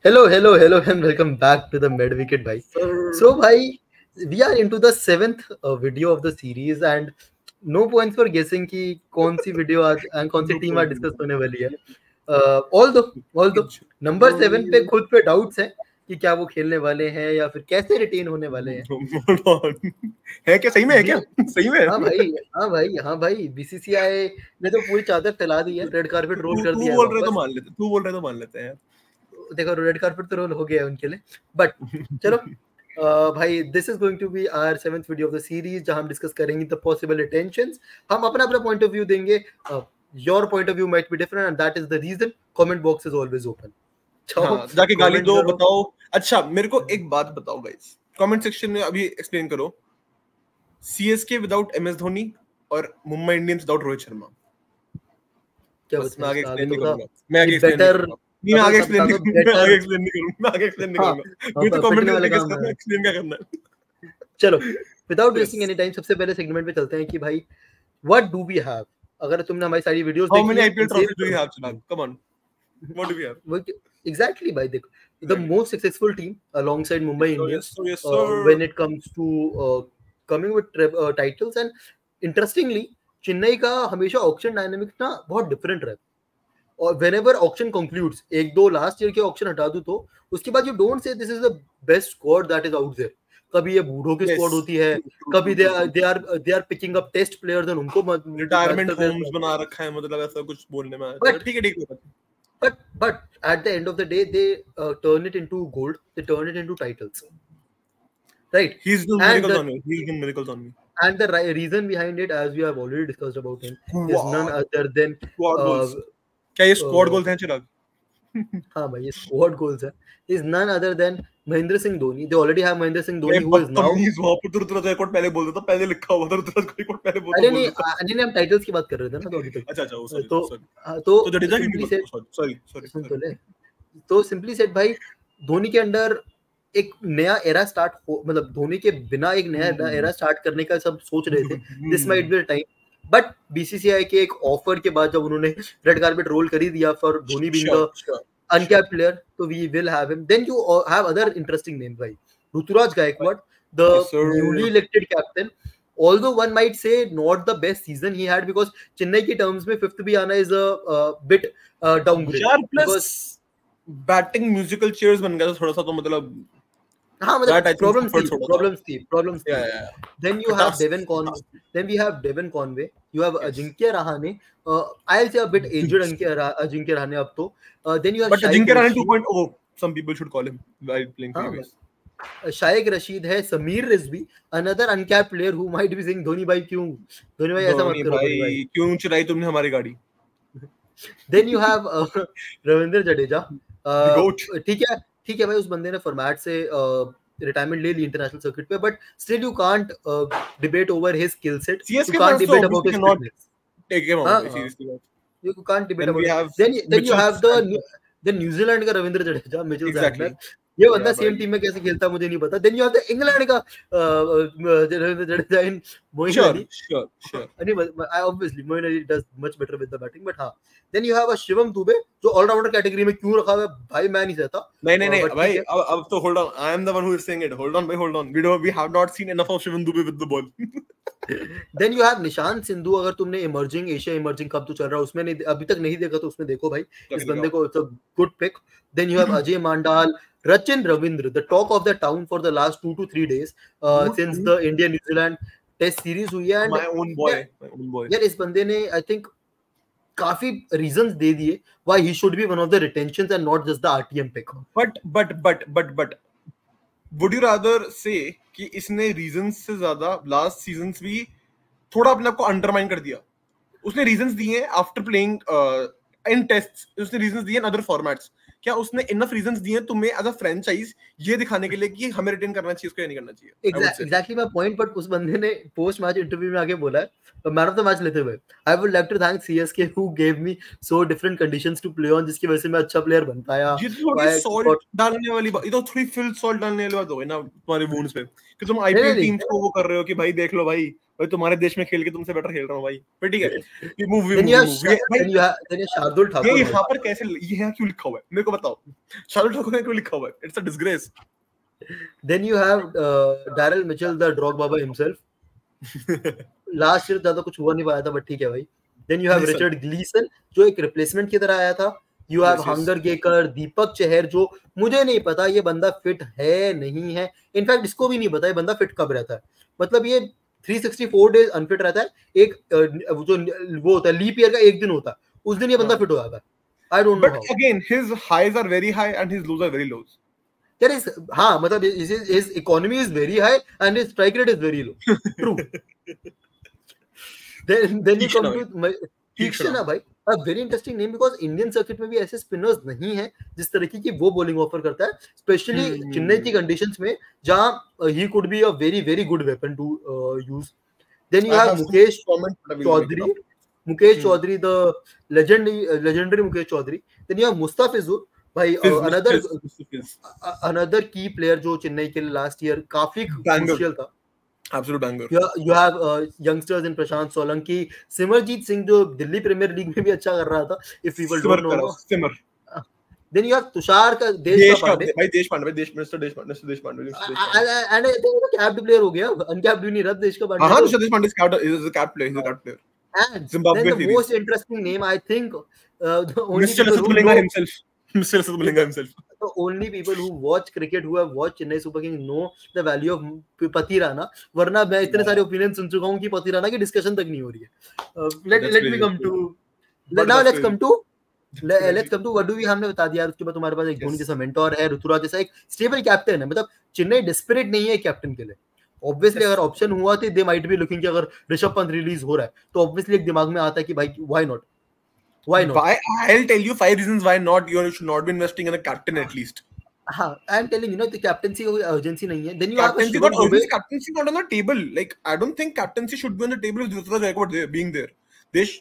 Hello, and welcome back to the Med Wicket, bhai. So, bhai, we are into the seventh video of the series, and no points for guessing कि कौन सी video आज and कौन सी No team आज point. discuss होने वाली है. Although number 7 पे खुद पे doubts है कि क्या वो खेलने वाले हैं या फिर कैसे retain होने वाले हैं. है क्या? सही में है क्या? सही में? हाँ भाई, BCCI ने तो पूरी चादर फैला दी है, रेड कार्पेट रोल कर दिया है. तू बोल रहे तो मान लेते हैं. देखो रेड कार्पेट तो रोल हो गया है उनके लिए, बट चलो भाई, this is going to be our 7th video of the series जहां हम डिस्कस करेंगे द पॉसिबल रिटेंशंस. हम अपना पॉइंट ऑफ व्यू देंगे. Your point of view might be different and that is the reason. Comment box is always open. जाके गाली दो, बताओ. अच्छा, मेरे को एक बात बताओ गाइस, कमेंट सेक्शन में अभी एक्सप्लेन करो. सीएसके विदाउट एमएस धोनी और मुंबई इंडियंस विदाउट रोहित शर्मा. क्या बस मैं आगे एक्सप्लेन नहीं करूंगा. मैं आगे एक्सप्लेन नहीं करूंगा. कोई तो कमेंट करके एक्सप्लेन क्या करना है. चलो, विदाउट वेस्टिंग एनी टाइम सबसे पहले सेगमेंट पे चलते हैं कि भाई व्हाट डू वी हैव. अगर तुमने हमारी सारी वीडियोस देखी, how many IPL trophies do you have Chirag? Come on, what do we have? Exactly, भाई देखो, the most successful team alongside Mumbai Indians when it comes to coming with titles. And interestingly, Chennai का हमेशा auction dynamic ना बहुत different रहा है. और whenever auction concludes, एक दो लास्ट ईयर के ऑक्शन हटा दो तो उसके बाद you don't say this is the best squad that is out there. कभी ये बूढ़ों की स्क्वाड होती है, कभी they are picking up test players और उनको रिटायरमेंट होम्स बना रखा है, मतलब ऐसा कुछ बोलने में. ठीक है. But at the end of the day, they turn it into gold. They turn it into titles, right? He's doing miracles on me. And the reason behind it, as we have already discussed about him, is none other than क्या ये squad goals हैं चिराग? हाँ भाई, ये squad goals है. Is none other than Mahendra Singh Dhoni. They already have Mahendra Singh Dhoni, who is now. वहाँ पर तुरंत रिकॉर्ड पहले बोल देता, पहले लिखा हुआ था, तुरंत रिकॉर्ड पहले बोल देता. नहीं, हम टाइटल्स की बात कर रहे थे ना, तो अभी तक. अच्छा, तो जडेजा की सॉरी. तो सिंपली सेड भाई, धोनी के अंडर एक नया एरा स्टार्ट हो, मतलब धोनी के बिना एक नया एरा स्टार्ट करने का सब सोच रहे थे. This might be the time. But BCCI के एक ऑफर के बाद जब उन्होंने रेड कार्पेट रोल कर ही दिया for Dhoni being the uncapped player, so we will have him. Then you have other interesting names, right? Ruturaj Gaikwad, the newly elected captain. Although one might say not the best season he had, because Chennai के terms में 5th भी आना is a bit downgrade. Plus batting musical chairs बन गया था थोड़ा सा, तो मतलब हाँ, मतलब problems थी. Then you have Devon Conway. Then we have Devon Conway. You have Ajinkya Rahane. I'll say a bit aged Ajinkya Rahane अब तो. Then you have but Ajinkya Rahane 2.0, some people should call him while playing previous. Shaikh Rashid है, Sameer Rizvi, another uncapped player who might be saying Dhoni भाई क्यों? धोनी भाई ऐसा मत करो भाई. क्यों चुराई तुमने हमारी गाड़ी? Then you have Ravindra Jadeja. ठीक है भाई, उस बंदे ने फॉर्मेट से रिटायरमेंट ले ली इंटरनेशनल सर्किट पे, but still you can't debate over his skill set. You can't debate about his fitness. Take him out seriously. You can't debate about it. Then you have the New Zealand का Ravindra Jadeja, Mitchell Santner. ये बंदा same team में कैसे खेलता मुझे नहीं पता. Then you have the England का रविंद्र जडेजा इन Moin Ali. Sure. Obviously Moin Ali does much better with the batting, but हाँ. Then you have a Shivam Dubey, जो ऑलराउंडर कैटेगरी में क्यों रखा हुआ है भाई, मैं नहीं सहता. नहीं भाई, अब तो hold on. I am the one who is saying it. Hold on. We have not seen enough of Shivam Dubey with the ball. Then you have Nishant Sindhu. अगर तुमने एशिया इमर्जिंग कप तो चल रहा है उसमें अभी तक नहीं देखा तो उसमें देखो भाई, इस बंदे को. It's a good pick. Then you have Ajay Mandal, Rachin Ravindra, the talk of the town for the last 2 to 3 days since the India New Zealand Test series हुई है. My own boy. यार इस बंदे ने I think काफी reasons दे दिए why he should be one of the retentions and not just the RTM pick. But would you rather say कि इसने रीजंस से ज्यादा लास्ट सीजन्स भी थोड़ा अपने आप को अंडरमाइन कर दिया? उसने रीजंस दिए आफ्टर प्लेइंग इन टेस्ट्स, उसने रीजंस दिए इन अदर फॉर्मेट्स. क्या उसने इनफ रीजंस दिए तुम्हें एज अ फ्रेंचाइज ये दिखाने के लिए कि हमें रिटेन करना चाहिए, उसको या नहीं करना चाहिए? Exactly my point. बट उस बंदे ने पोस्ट मैच इंटरव्यू में आगे बोला है, मैन ऑफ द मैच लेते हुए, I would like to thank CSK who gave me so different conditions to play on, जिसकी वजह से मैं अच्छा प्लेयर बन पाया. ये थोड़ी सॉल्ट डालने वाली बात, ये तो थोड़ी फिल सॉल्ट डालने वाली बात हो गई ना तुम्हारे वुंड्स पे, कि तुम आईपीएल टीम्स को वो कर रहे हो कि भाई देख लो भाई भाई तुम्हारे देश में खेल के तुमसे बेटर खेल रहा हूँ भाई, पर ठीक है। ये movie then you have Shardul ये ठाकुर यहाँ पर कैसे, ये यहाँ क्यों लिखा हुआ है मेरे को बताओ, शार्दुल ठाकुर ने क्यों लिखा हुआ है? It's a disgrace. then you have Daryl Mitchell the Drog Baba himself last year ज्यादा कुछ हुआ नहीं पाया था बट ठीक है भाई। then you have Gleason. Richard Gleeson जो एक रिप्लेसमेंट की तरह आया था। you have hunger Gekar, Deepak Chahar जो मुझे नहीं पता ये बंदा फिट है नहीं है, इनफैक्ट इसको भी नहीं पता ये बंदा फिट कब रहता है, मतलब ये 364 डेज अनफिट रहता है, एक जो वो होता है लीप ईयर का एक दिन होता है उस दिन ये बंदा फिट हो जाता है। I don't know, but again his highs are very high and his lows are very lows. there is हाँ मतलब his economy is very high and his strike rate is very low, true। then you come to Theekshana भाई, a very interesting name because Indian circuit में भी ऐसे spinners नहीं है जिस तरीके की वो bowling offer करता है, especially चेन्नई की conditions में जहाँ he could be a very very good weapon to use। then you have Mukesh Chaudhary, the legendary Mukesh Chaudhary। then you have Mustafizur भाई, another key player जो चेन्नई के लिए last year काफी crucial था, absolute banger। you have youngsters in प्रशांत सोलंकी, सिमरजीत सिंह जो Delhi premiere league में भी अच्छा कर रहा था, if people don't know। Simar. then you have Tushar का देश पांडे भाई, देश पांडे and कैप्ड प्लेयर हो गया, अनकैप्ड भी नहीं रहा देश का पांडे। हां, देश Pandey is a capped player, he's a capped player। and Zimbabwe then the most interesting name I think the only Mr. Lasat himself। The only people who watch cricket, who have watched Chennai Super Kings know the value of Pati Rana, वरना मैं इतने सारे opinion सुन चुका हूँ कि पति राणा की discussion तक नहीं हो रही है। let me come to now let's come to what do we, हमने बता दिया। उसके बाद तुम्हारे पास एक धोनी जैसा मेंटोर है, ऋतुराज जैसा एक स्टेबल कैप्टन है, मतलब चेन्नई डेस्परेट नहीं है कैप्टन के लिए। ऑब्वियसली अगर ऑप्शन हुआ तो दे माइट बी लुकिंग कि अगर ऋषभ पंत रिलीज हो रहा है तो ऑब्वियसली एक दिमाग में आता है कि भाई why not. I'll tell you 5 reasons why not you should not be investing in a captain at least। हाँ, I'm telling you, the captaincy कोई urgency नहीं है। Then you captaincy have captaincy not on the table। Like I don't think captaincy should be on the table with Ruturaj Gaikwad being there।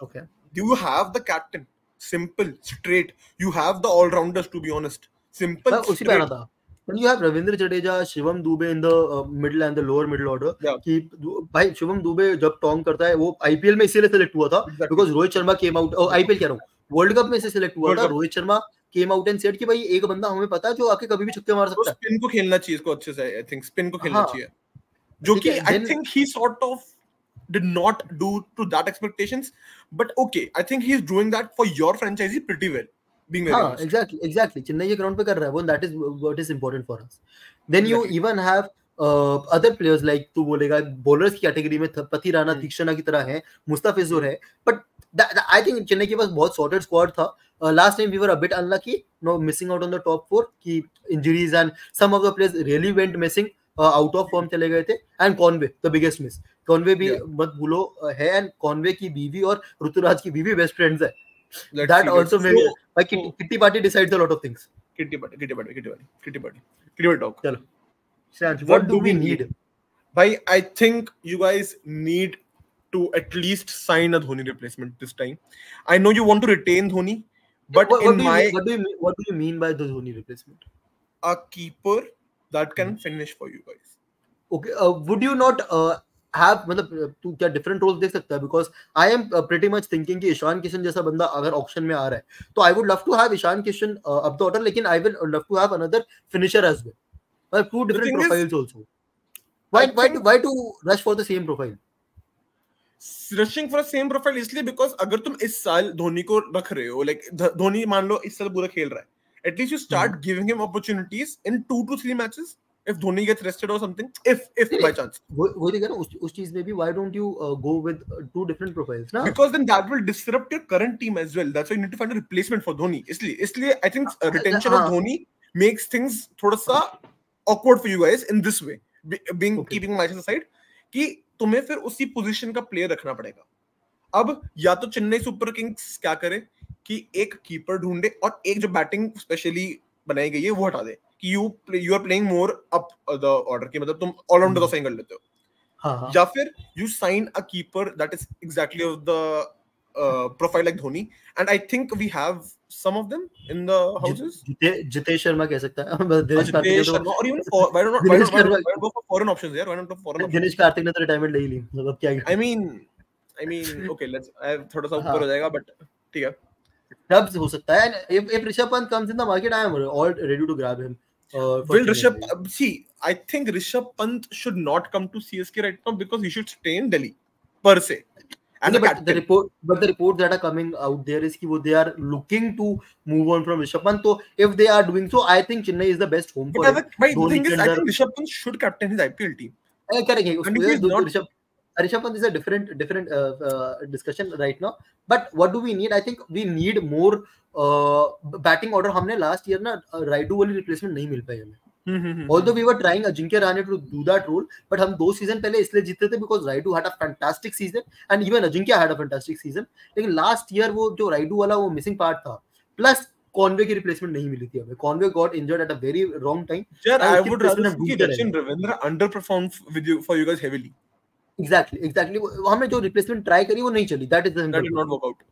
Okay, do you have the captain? Simple, straight। You have the all-rounders, to be honest। Simple, उसी पे आना था। Then you have Ravindra Jadeja, Shivam Dube in the middle and the lower middle order। कि भाई शिवम दुबे जब tong करता है वो आईपीएल में इसीलिए सिलेक्ट हुआ था because Rohit Sharma came out, IPL कह रहा हूँ वर्ल्ड कप में से सिलेक्ट हुआ था। Rohit Sharma came out and said कि भाई एक बंदा हमें पता है जो आके कभी भी छक्के मार सकता है, स्पिन को खेलना चाहिए इसको अच्छे से। आई थिंक स्पिन को खेलना चाहिए, जो कि I think he sort of did not do to that expectations, but okay, I think he is doing that for your franchise pretty well, being very honest। exactly Chennai के ground पे कर रहा है वो, that is what is important for us। then you even have other players like तू बोलेगा bowlers की category में पति राणा तीक्ष्णा की तरह है, मुस्ताफिजुर है, but I think चेन्नई के पास बहुत sorted squad था। last time we were a bit unlucky, missing out on the top 4 की injuries and some of the players really went missing, out of form चले गए थे। And Conway the biggest miss, Conway भी मत भूलो है, and Conway की बीवी और ऋतुराज की बीवी बेस्ट फ्रेंड्स है। That also may be kitty party decides a lot of things. Kitty party talk. चलो Shreyans, what do we need? भाई I think you guys need to at least sign a Dhoni replacement this time। I know you want to retain Dhoni, but what do you mean by the Dhoni replacement? A keeper that can finish for you guys। Okay, would you not have, मतलब तू क्या different roles देख सकता है? Because I am pretty much thinking कि ईशान किशन जैसा बंदा अगर ऑप्शन में आ रहा है तो I would love to have Ishan Kishan up the order, लेकिन I will love to have another finisher as well, but two different profiles also। Why to rush for the same profile? Rushing for the same profile इसलिए because अगर तुम इस साल धोनी को रख रहे हो, like धोनी मान लो इस साल पूरा खेल रहा है, at least you start giving him opportunities in 2 to 3 matches if Dhoni gets rested or something, if by chance। वो देखा ना उस चीज में भी, why don't you go with 2 different profiles ना? Because then that will disrupt your current team as well, that's why you need to find a replacement for Dhoni। इसलिए I think retention of Dhoni makes things थोड़ा सा awkward for you guys in this way, being keeping matches aside, कि तुम्हें फिर उसी position का player रखना पड़ेगा। अब या तो चेन्नई सुपर किंग्स क्या करे कि एक कीपर ढूंढे और एक जो बैटिंग स्पेशली बनाई गई है वो हटा दे, कि you are playing more up the order, की मतलब तुम ऑलराउंडर को साइन कर लेते हो। या फिर you sign a keeper that is exactly of the profile like Dhoni, and I think we have some of them in the houses. Jitesh Sharma कह सकता है, दिनेश कार्तिक Jitesh ने Sharma, or even तो why don't Dinesh why Sharma don't go for foreign options here? Why don't go for foreign options? Dinesh Karthik ने तो retirement ले ही ली, मतलब क्या I mean, okay, let's. I थोड़ा सा ऊपर हो जाएगा, but ठीक है. तब हो सकता है. If Rishabh Pant comes in the market, I am all ready to grab him. Will Rishabh see? I think Rishabh Pant should not come to CSK right now because he should stay in Delhi per se. And but the reports that are coming out there is that they are looking to move on from Rishabh Pant. So if they are doing so, I think Chennai is the best home for him. But the thing is, I think Rishabh Pant should captain his IPL team. Rishabh Pant is a different discussion right now. But what do we need? I think we need more batting order. हमने last year ना Raidu वाली replacement नहीं मिल पाई हमें. Although we were trying Ajinkya Rahane to do that role, but हम 2 season पहले इसलिए जीते थे because Raidu had a fantastic season and even Ajinkya had a fantastic season. लेकिन last year वो जो Raidu वाला वो missing part था. Plus Conway की replacement नहीं मिली थी हमें. Conway got injured at a very wrong time. Yeah, I would rather see Rachin Ravindra underperformed for you guys heavily. Exactly. हमने जो replacement try करी वो नहीं चली. That did not work out.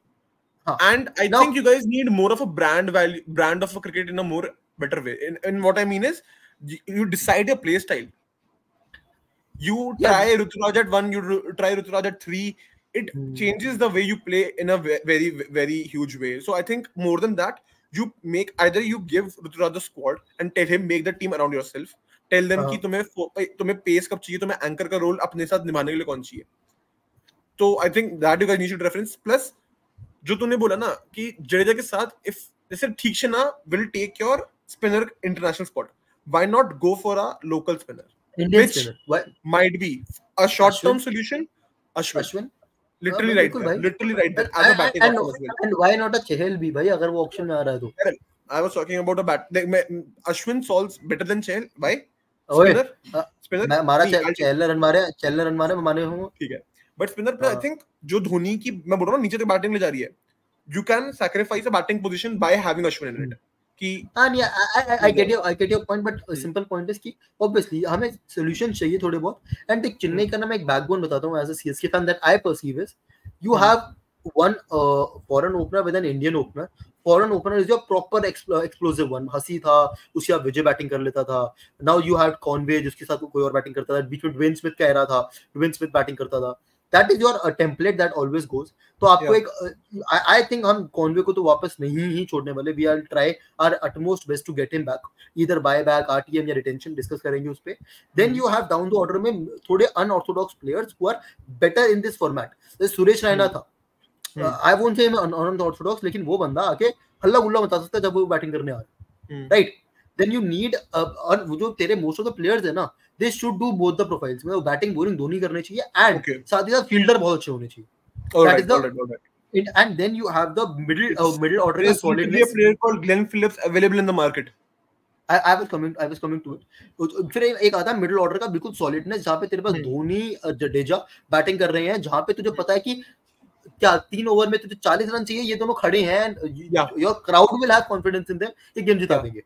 And I think you guys need more of a brand of a cricket in a more better way. And what I mean is, you decide your play style. You try Ruturaj at 1, you try Ruturaj at 3. It changes the way you play in a very, very huge way. So I think more than that, you give Ruturaj the squad and tell him make the team around yourself. Tell them कि तुम्हें pace कब चाहिए, तुम्हें anchor का role अपने साथ निभाने के लिए कौन चाहिए. So I think that you guys need to reference. Plus जो तूने बोला ना कि जडेजा के साथ if जैसे Theekshana will take your spinner international spot, why not go for a local spinner? Indian spinner. What? Might be a short-term solution. Ashwin. Literally right there. As a batting option as well. And why not a Chahal bhi bhai अगर वो option में आ रहा है तो. I was talking about a bat. Ashwin solves better than Chahal. Why? Spinner. हमारा Chahal run मारे होंगे. ठीक है. But spinner पे I think जो धोनी की मैं बोल रहा हूँ नीचे तक बैटिंग ले जा रही है. You can sacrifice a batting position by having Ashwin in it. I get your point, but a simple point is कि obviously हमें solution चाहिए थोड़े बहुत. And एक चेन्नई का ना मैं एक backbone बताता हूँ as a CSK fan that I perceive is you have one foreign opener with an Indian opener. Foreign opener is your proper explosive one. हसी था, उसके बाद विजय बैटिंग कर लेता था. Now you had Conway जिसके साथ कोई और बैटिंग करता था. बीच में Dwayne Smith का era था. Dwayne Smith बैटिंग करता था. That is your template that always goes. तो आपको एक I think हम Conway को तो वापस नहीं ही छोड़ने वाले. We will try our utmost best to get him back. Either buyback, RTM या retention discuss करेंगे उस पे. Then you have down the order में थोड़े unorthodox players who are better in this format. जैसे सुरेश रैना था. I won't say unorthodox, लेकिन वो बंदा आके हल्ला गुल्ला मचा सकता है जब वो बैटिंग करने आ रहा है. Right? Then you need और वो जो तेरे most of the players है ना, they should do both the profiles. मतलब बैटिंग बॉलिंग दोनों करने चाहिए and साथ ही साथ फील्डर बहुत अच्छे होने चाहिए. That is the and then you have the middle order का solidness. There's a player called Glenn Phillips available in the market. I was coming to it. फिर एक आता है मिडिल ऑर्डर का बिल्कुल सॉलिडनेस जहाँ पे तेरे पास धोनी जडेजा बैटिंग कर रहे हैं, जहाँ पे तुझे पता है कि क्या 3 ओवर में तुझे 40 रन चाहिए, ये दोनों खड़े हैं. Your crowd will have confidence in them. ये गेम जिता देंगे.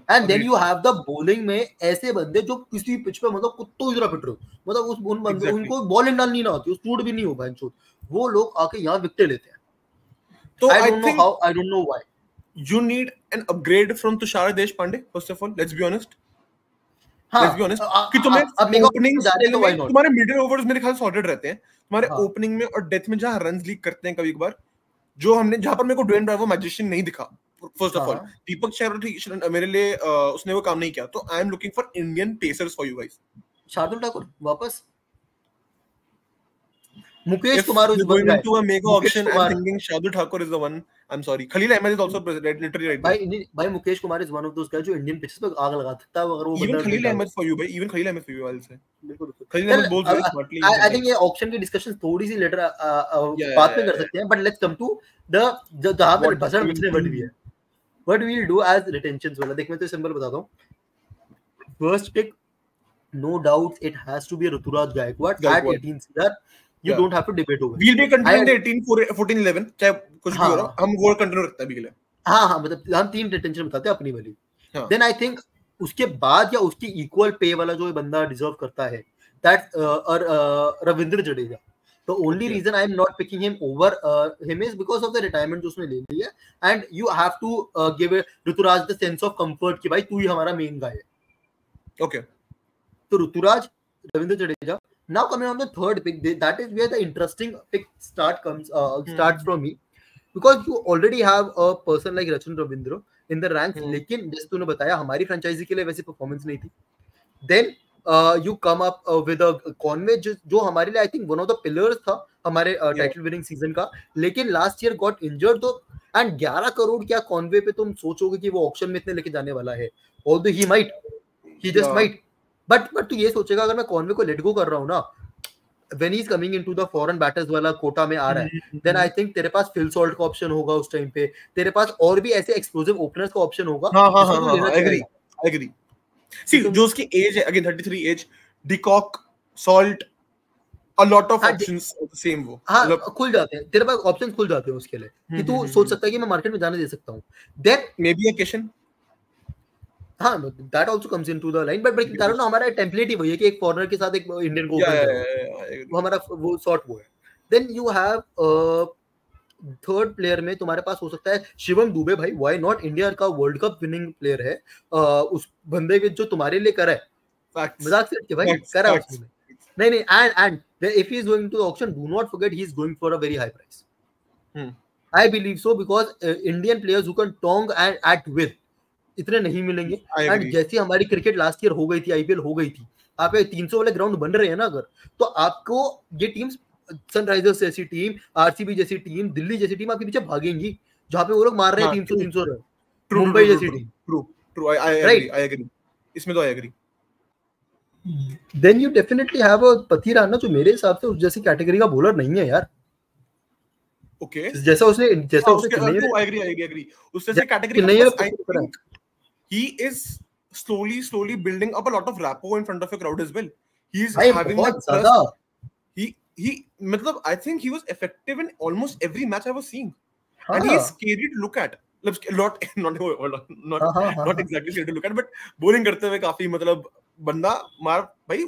And then you have the bowling में ऐसे बंदे जो किसी पिच पे मतलब कुत्तों की तरह पिट रहे हो, मतलब उन बंदे उनको बॉलिंग डालनी ना आती, शूट भी नहीं हो पाए, वो लोग आके यहाँ विकेट लेते हैं. तो I don't know why. You need an upgrade from Tushar Deshpande. First of all, let's be honest. कि तुम्हें ओपनिंग तुम्हारे मिडिल ओवर्स मेरे ख्याल सॉर्टेड रहते हैं. तुम्हारे ओपनिंग में और डेथ में जहाँ रन्स लीक करते हैं कभी कभार, जो हमने जहाँ पर मेरे को ड्वेन ब्रावो मैजिशियन नहीं दिखा. First of all, दीपक शहर मेरे लिए उसने वो काम नहीं किया. तो I am looking for Indian pacers for you guys. Shardul Thakur वापस. Mukesh Kumar is going into a mega auction and thinking Shardul Thakur is the one. I'm sorry. Khalil Ahmed is also literally right there. Bhai Mukesh Kumar is one of those guys जो Indian pitches पे आग लगा सकता है अगर वो. Even Khalil Ahmed for you, bhai. Even Khalil Ahmed for you, I'll say. Khalil Ahmed bowls very smartly. I think ये auction की discussion थोड़ी सी later बात में कर सकते हैं. But let's come to the जहाँ पर बसर बचने वाली भी है. What we will do as retentions वाला देख मैं तो सिंपल बताता हूँ. First pick, no doubt it has to be Ruturaj Gaikwad at 18 CR. You don't have to debate over. We'll be continuing the 18, 14, 11. चाहे कुछ भी हो रहा, हम वो कंटिन्यू रखते हैं अभी के लिए. हाँ मतलब हम 3 रिटेंशन बताते हैं अपनी वाली. Then I think उसके बाद या उसकी equal pay वाला जो बंदा डिजर्व करता है, that और Ravindra Jadeja. The only reason I am not picking him over him is because of the retirement जो उसने ले लिया, and you have to give Rituraj the sense of comfort कि भाई तू ही हमारा main guy है. Okay. So Rituraj, Ravindra Jadeja. Now coming on the third pick, that is where the interesting pick starts from me, because you already have a person like Rachin Ravindra in the ranks, लेकिन जैसे तूने बताया हमारी franchise के लिए वैसी performance नहीं थी. Then you come up with a Conway जो हमारे लिए I think one of the pillars था हमारे टाइटल विनिंग सीजन का, लेकिन लास्ट ईयर गॉट इंजर्ड. तो एंड 11 करोड़ क्या कॉनवे पे तुम सोचोगे कि वो ऑक्शन में इतने लेके जाने वाला है? Although he just might, but तू ये सोचेगा अगर मैं कॉनवे को लेट गो कर रहा हूँ ना, when he's coming into the foreign batters वाला कोटा में आ रहा है, then I think तेरे पास फिल सॉल्ट का ऑप्शन होगा उस टाइम पे, तेरे पास और भी ऐसे एक्सप्लोसिव ओपनर्स का ऑप्शन होगा. I agree. See, जो उसकी एज है, again 33 age, de Kock, Salt, a lot of options same वो. हाँ, खुल जाते हैं तेरे पास, ऑप्शंस खुल जाते हैं उसके लिए कि तू सोच सकता है कि मैं मार्केट में जाने दे सकता हूँ. Then maybe a Kishan. हाँ, that also comes into the line, but तारुण हमारा टेम्पलेट ही वही है कि एक फॉरनर के साथ एक इंडियन को ओपन करो, वो हमारा वो सॉर्ट वो है. Then you have third player में तुम्हारे पास हो सकता है शिवम दुबे. भाई व्हाई नॉट, इंडिया का वर्ल्ड कप विनिंग प्लेयर है, उस बंदे के जो तुम्हारे लिए करा है, मजाक से कि भाई करा है उसने. नहीं and if he is going to the auction, do not forget he is going for a very high price. I believe so, because Indian players who can tong and at with इतने नहीं मिलेंगे. And जैसी हमारी cricket last year हो गई थी, IPL हो गई थी, आप 300 वाले ग्राउंड बन रहे हैं ना अगर, तो आपको ये टीम्स, सनराइजर्स जैसी टीम, आरसीबी जैसी टीम, दिल्ली जैसी टीम आपके पीछे भागेंगी, जहां पे वो लोग मार रहे हैं 300 रन. मुंबई जैसी टीम. True, I agree. इसमें तो I agree. Then you definitely have a Pathirana जो मेरे हिसाब से उस जैसी कैटेगरी का बॉलर नहीं है यार. Okay. जैसा उसने I agree. उस जैसे कैटेगरी का, I think he is slowly building up a lot of rapport in front of a crowd as well. He is having that trust. He मतलब I think he was effective in almost every match I was seeing. And he is scary to look at. not exactly scary to look at, but bowling करते हुए काफी मतलब बंदा मार भाई,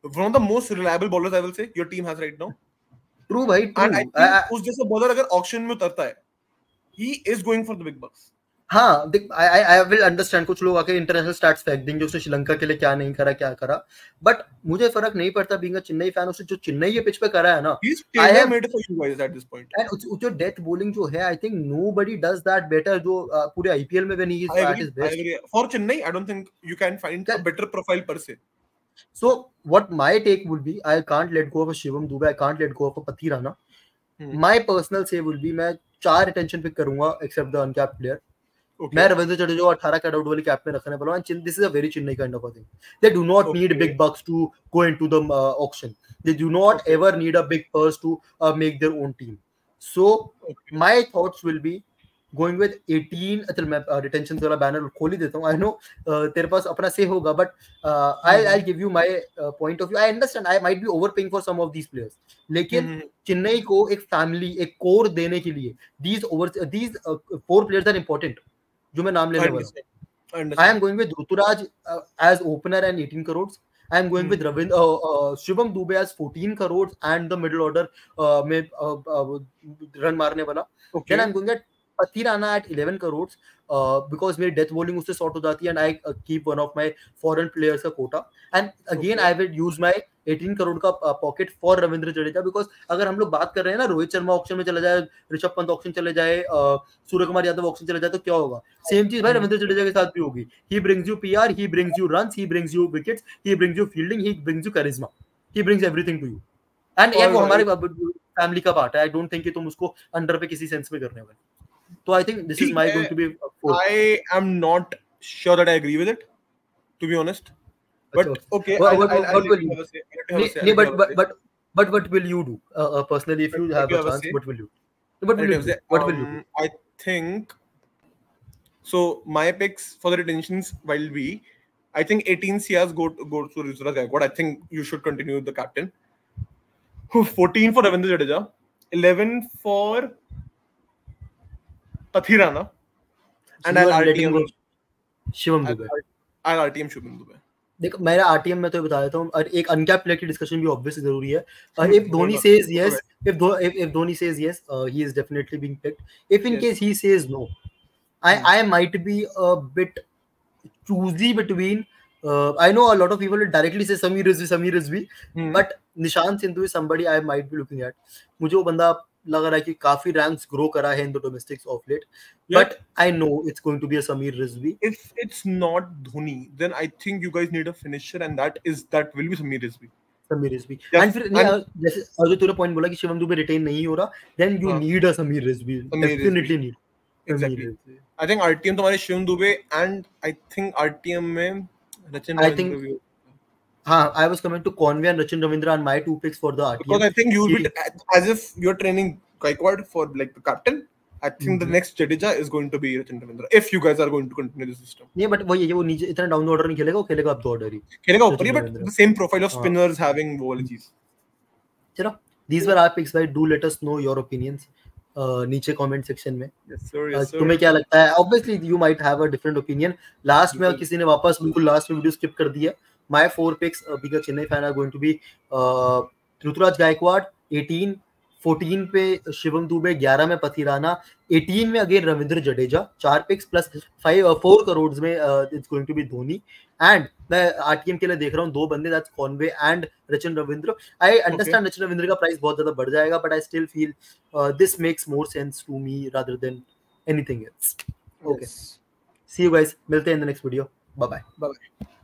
one of the most reliable bowlers I will say your team has right now. True भाई, true. And I think उस जैसा बॉलर अगर ऑक्शन में उतरता है, he is going for the big bucks. हाँ, I will understand. कुछ लोग आके इंटरनेशनल स्टैट्स फेंक देंगे उसने श्रीलंका के लिए क्या नहीं करा, क्या करा, बट मुझे फर्क नहीं पड़ता. बीइंग अ चेन्नई फैन, उसने जो चेन्नई के पिच पे करा है ना, I have made for you guys at this point. And जो डेथ बॉलिंग जो है, I think nobody does that better. जो पूरे आईपीएल में when he is at his best. I agree. For Chennai, I don't think you can find a better profile per se. So what my take would be, I can't let go of a Shivam Dube, I can't let go of a Pathirana. My personal say would be, मैं 4 retention pick करूंगा except the uncapped player. मैं रविंद्र जडेजा को 18 cat out वाली cap में रखने वाला हूं. This is a very Chennai kind of a thing. They do not need big bucks to go into the auction. They do not ever need a big purse to make their own team. So my thoughts will be going with 18. अच्छा मैं retentions वाला banner खोल ही देता हूं. I know तेरे पास अपना से होगा, but I'll give you my point of view. I understand I might be overpaying for some of these players, लेकिन चेन्नई को एक फैमिली, एक कोर देने के लिए these 4 players are important. जो मैं नाम लेने वाला हूं. I am going with Ruturaj as opener and 18 crores. I am going with Shivam Dube as 14 crores and the middle order में रन मारने वाला. Then I am going at Pathirana at 11 crores because मेरी death bowling उससे sort हो जाती है, and I keep one of my foreign players का Kota. And again I will use my 18 crore का pocket for Ravindra Jadeja, because अगर हम लोग बात कर रहे हैं ना, रोहित शर्मा ऑक्शन में चला जाए, ऋषभ पंत ऑक्शन चले जाए, सूर्य कुमार यादव ऑक्शन चले जाए, तो क्या होगा? सेम चीज भाई रविंद्र जडेजा के साथ भी होगी. He brings you PR, he brings you runs, he brings you wickets, he brings you fielding, he brings you करिश्मा, he brings everything to you. And ये वो हमारे फैमिली का पार्ट है. आई डोंट थिंक कि तुम उसको अंडर पे किसी सेंस में करने वाले. तो I think this is my going to be. I am not sure that I agree with it, to be honest. But okay, what will you? But what will you do personally if you have a chance? What will you? What will you do? I think so. My picks for the retentions will be, I think 18 CRs go to Ruturaj Gaikwad. I think you should continue with the captain. 14 for Ravindra Jadeja, 11 for Pathirana, and I'll RTM Shivam Dube. I'll RTM Shivam Dube. देखो मेरा RTM में तो बता देता हूँ, और एक uncap player की डिस्कशन भी ऑब्वियसली जरूरी है. If Dhoni says yes, if Dhoni says yes, he is definitely being picked. If in case he says no, I might be a bit choosy between. I know a lot of people will directly say Samir Rizvi, but Nishant Sindhu is somebody I might be looking at. मुझे वो बंदा लग रहा है कि काफी ranks grow करा है in the domestics of late, but I know it's going to be a Samir Rizvi. If it's not Dhoni, then I think you guys need a finisher, and that will be Samir Rizvi. Samir Rizvi. And फिर जैसे जो तूने point बोला कि Shivam Dubey retain नहीं हो रहा, then you need a Samir Rizvi. Definitely need. Exactly. I think RTM तुम्हारे Shivam Dubey, and I think RTM में Rachin Ravindra. हाँ, I was coming to Conway and Rachin Ravindra and my 2 picks for the RTM. Because I think you will be as if you're training Gaikwad for like the captain. I think the next Jadeja is going to be Rachin Ravindra if you guys are going to continue the system. Yeah, but वही वो नीचे इतना down order नहीं खेलेगा, वो खेलेगा up the order ही. खेलेगा ऊपर ही, but the same profile of spinners having वो वाली चीज. चलो, these were our picks, guys. Do let us know your opinions. नीचे कमेंट सेक्शन में. Yes sir. तुम्हें क्या लगता है? Obviously you might have a different opinion. Last में किसी ने वापस बिल्कुल लास्ट में वीडियो स्किप कर दी है. My 4 picks, being a Chennai fan, are going to be Ruturaj Gaikwad 18, 14 पे शिवम दुबे, 11 में पथिराना, 18 में again Ravindra Jadeja. 4 picks plus 4 crore में it's going to be Dhoni. And मैं आरटीएम के लिए देख रहा हूँ 2 बंदे, that's Conway and Rachin Ravindra. I understand Rachin Ravindra का प्राइस बहुत ज्यादा बढ़ जाएगा, but I still feel this makes more sense to me rather than anything else. Okay, see you guys, मिलते हैं in the next video. Bye bye.